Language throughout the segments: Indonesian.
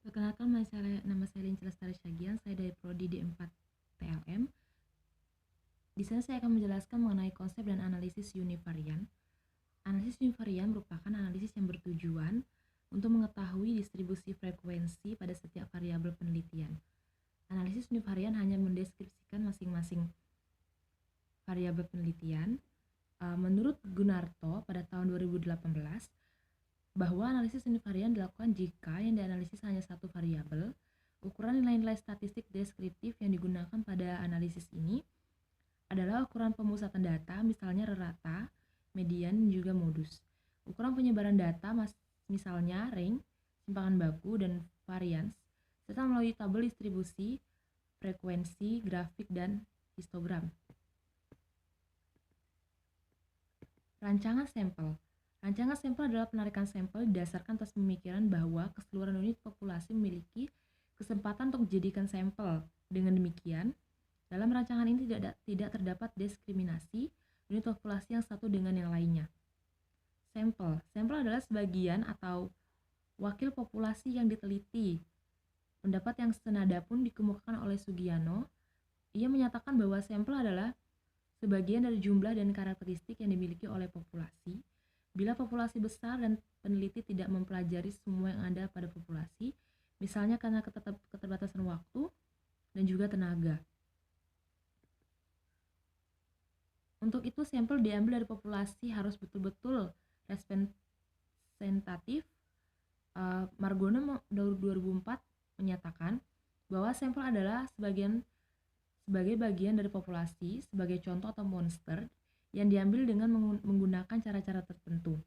Perkenalkan, nama saya Linca Lestari Syagian, saya dari Prodi D4 TLM. Di sana saya akan menjelaskan mengenai konsep dan analisis univarian. Analisis univarian merupakan analisis yang bertujuan untuk mengetahui distribusi frekuensi pada setiap variabel penelitian. Analisis univarian hanya mendeskripsikan masing-masing variabel penelitian. Menurut Gunarto pada tahun 2018, bahwa analisis univarian dilakukan jika yang dianalisis hanya satu variabel. Ukuran nilai-nilai statistik deskriptif yang digunakan pada analisis ini adalah ukuran pemusatan data, misalnya rata, median, dan juga modus. Ukuran penyebaran data, misalnya range, simpangan baku, dan varians, serta melalui tabel distribusi, frekuensi, grafik, dan histogram. Rancangan sampel. Rancangan sampel adalah penarikan sampel didasarkan atas pemikiran bahwa keseluruhan unit populasi memiliki kesempatan untuk dijadikan sampel. Dengan demikian, dalam rancangan ini tidak terdapat diskriminasi unit populasi yang satu dengan yang lainnya. Sampel adalah sebagian atau wakil populasi yang diteliti. Pendapat yang senada pun dikemukakan oleh Sugiano. Ia menyatakan bahwa sampel adalah sebagian dari jumlah dan karakteristik yang dimiliki oleh populasi. Bila populasi besar dan peneliti tidak mempelajari semua yang ada pada populasi, misalnya karena keterbatasan waktu dan juga tenaga. Untuk itu, sampel diambil dari populasi harus betul-betul representatif. Margono 2004 menyatakan bahwa sampel adalah sebagai bagian dari populasi, sebagai contoh atau monster yang diambil dengan menggunakan cara-cara tertentu.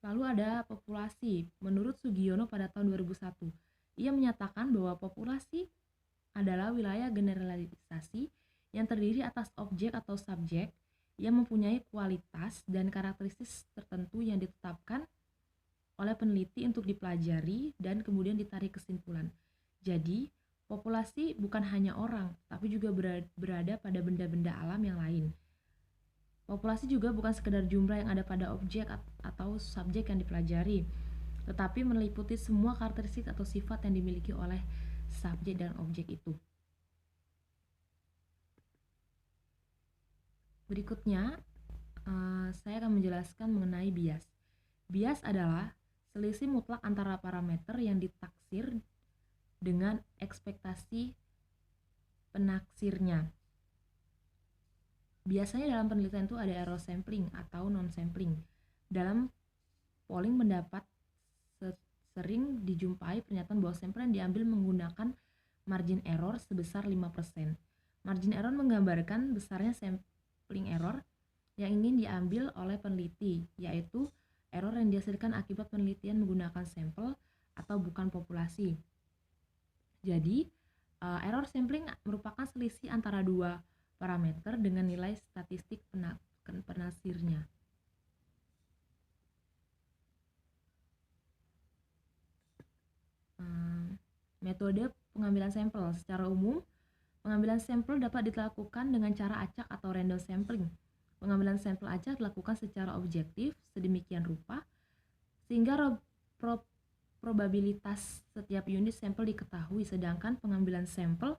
Lalu ada populasi. Menurut Sugiono pada tahun 2001, ia menyatakan bahwa populasi adalah wilayah generalisasi yang terdiri atas objek atau subjek yang mempunyai kualitas dan karakteristik tertentu yang ditetapkan oleh peneliti untuk dipelajari dan kemudian ditarik kesimpulan. Jadi, populasi bukan hanya orang, tapi juga berada pada benda-benda alam yang lain. Populasi juga bukan sekedar jumlah yang ada pada objek atau subjek yang dipelajari, tetapi meliputi semua karakteristik atau sifat yang dimiliki oleh subjek dan objek itu. Berikutnya, saya akan menjelaskan mengenai bias. Bias adalah selisih mutlak antara parameter yang ditaksir dengan ekspektasi penaksirnya. Biasanya dalam penelitian itu ada error sampling atau non-sampling. Dalam polling pendapat sering dijumpai pernyataan bahwa sampel yang diambil menggunakan margin error sebesar 5%. Margin error menggambarkan besarnya sampling error yang ingin diambil oleh peneliti, yaitu error yang dihasilkan akibat penelitian menggunakan sampel atau bukan populasi. Jadi, error sampling merupakan selisih antara dua parameter dengan nilai statistik penasirnya. Metode pengambilan sampel. Secara umum, pengambilan sampel dapat dilakukan dengan cara acak atau random sampling. Pengambilan sampel acak dilakukan secara objektif sedemikian rupa sehingga probabilitas setiap unit sampel diketahui, sedangkan pengambilan sampel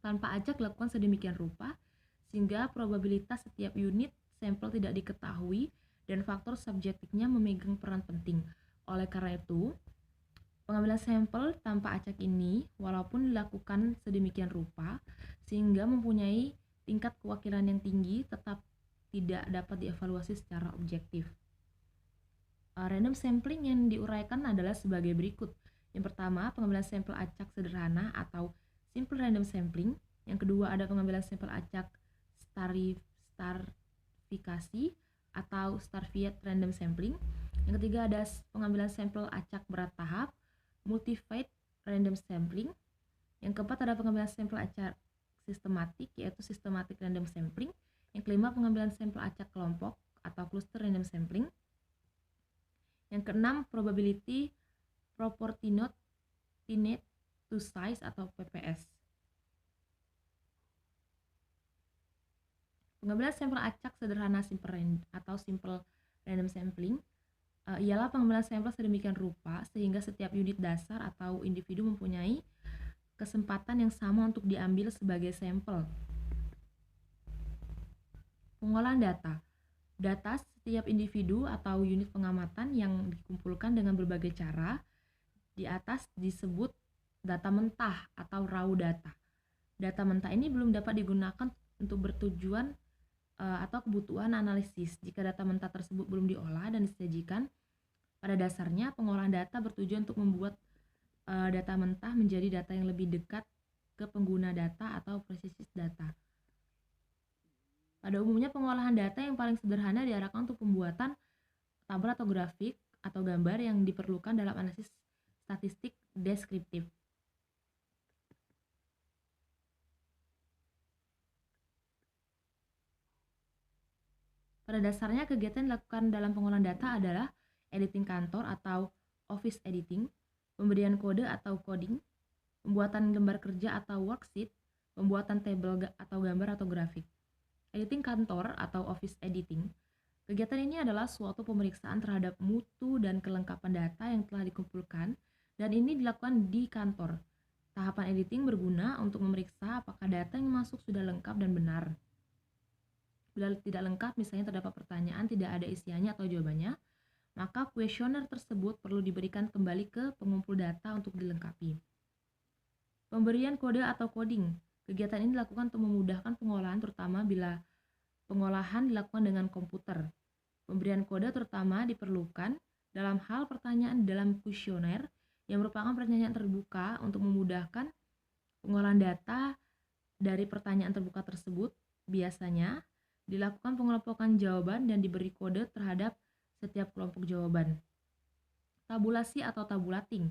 tanpa acak dilakukan sedemikian rupa sehingga probabilitas setiap unit sampel tidak diketahui dan faktor subjektifnya memegang peran penting. Oleh karena itu, pengambilan sampel tanpa acak ini walaupun dilakukan sedemikian rupa sehingga mempunyai tingkat kewakilan yang tinggi, tetap tidak dapat dievaluasi secara objektif. Random sampling yang diuraikan adalah sebagai berikut. Yang pertama, pengambilan sampel acak sederhana atau simple random sampling. Yang kedua, ada pengambilan sampel acak stratifikasi atau stratified random sampling. Yang ketiga, ada pengambilan sampel acak berat tahap, multified random sampling. Yang keempat, ada pengambilan sampel acak sistematik, yaitu systematic random sampling. Yang kelima, pengambilan sampel acak kelompok atau cluster random sampling. Yang keenam, probability proportionate to size atau PPS. Pengambilan sampel acak sederhana simple random sampling ialah pengambilan sampel sedemikian rupa sehingga setiap unit dasar atau individu mempunyai kesempatan yang sama untuk diambil sebagai sampel. Pengolahan data. Data setiap individu atau unit pengamatan yang dikumpulkan dengan berbagai cara di atas disebut data mentah atau raw data. Data mentah ini belum dapat digunakan untuk bertujuan atau kebutuhan analisis. Jika data mentah tersebut belum diolah dan disajikan, pada dasarnya pengolahan data bertujuan untuk membuat data mentah menjadi data yang lebih dekat ke pengguna data atau presisi data. Pada umumnya pengolahan data yang paling sederhana diarahkan untuk pembuatan tabel atau grafik atau gambar yang diperlukan dalam analisis statistik deskriptif. Pada dasarnya kegiatan yang dilakukan dalam pengolahan data adalah editing kantor atau office editing, pemberian kode atau coding, pembuatan lembar kerja atau worksheet, pembuatan tabel atau gambar atau grafik. Editing kantor atau office editing. Kegiatan ini adalah suatu pemeriksaan terhadap mutu dan kelengkapan data yang telah dikumpulkan dan ini dilakukan di kantor. Tahapan editing berguna untuk memeriksa apakah data yang masuk sudah lengkap dan benar. Bila tidak lengkap, misalnya terdapat pertanyaan tidak ada isiannya atau jawabannya, maka kuesioner tersebut perlu diberikan kembali ke pengumpul data untuk dilengkapi. Pemberian kode atau coding. Kegiatan ini dilakukan untuk memudahkan pengolahan terutama bila pengolahan dilakukan dengan komputer. Pemberian kode terutama diperlukan dalam hal pertanyaan dalam kuesioner yang merupakan pertanyaan terbuka untuk memudahkan pengolahan data dari pertanyaan terbuka tersebut. Biasanya dilakukan pengelompokan jawaban dan diberi kode terhadap setiap kelompok jawaban. Tabulasi atau tabulating.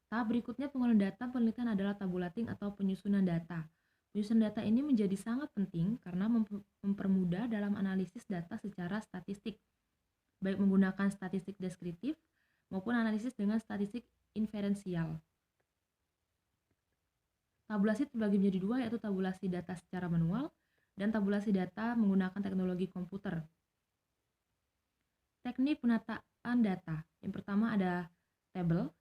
Tahap berikutnya pengolahan data penelitian adalah tabulating atau penyusunan data. Penyusunan data ini menjadi sangat penting karena mempermudah dalam analisis data secara statistik, baik menggunakan statistik deskriptif maupun analisis dengan statistik inferensial. Tabulasi terbagi menjadi dua, yaitu tabulasi data secara manual dan tabulasi data menggunakan teknologi komputer. Teknik penataan data. Yang pertama ada tabel.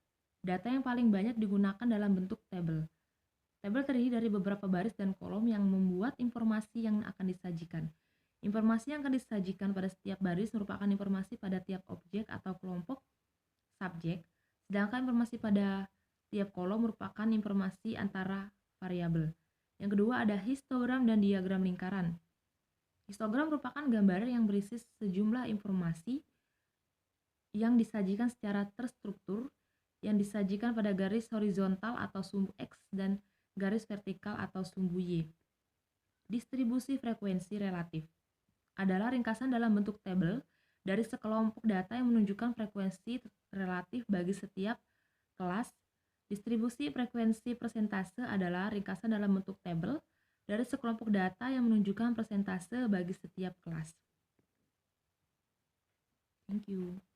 Data yang paling banyak digunakan dalam bentuk tabel. Tabel terdiri dari beberapa baris dan kolom yang membuat informasi yang akan disajikan. Informasi yang akan disajikan pada setiap baris merupakan informasi pada tiap objek atau kelompok subjek, sedangkan informasi pada tiap kolom merupakan informasi antara variabel. Yang kedua ada histogram dan diagram lingkaran. Histogram merupakan gambar yang berisi sejumlah informasi yang disajikan secara terstruktur, yang disajikan pada garis horizontal atau sumbu X dan garis vertikal atau sumbu Y. Distribusi frekuensi relatif adalah ringkasan dalam bentuk tabel dari sekelompok data yang menunjukkan frekuensi relatif bagi setiap kelas. Distribusi frekuensi persentase adalah ringkasan dalam bentuk tabel dari sekelompok data yang menunjukkan persentase bagi setiap kelas. Thank you.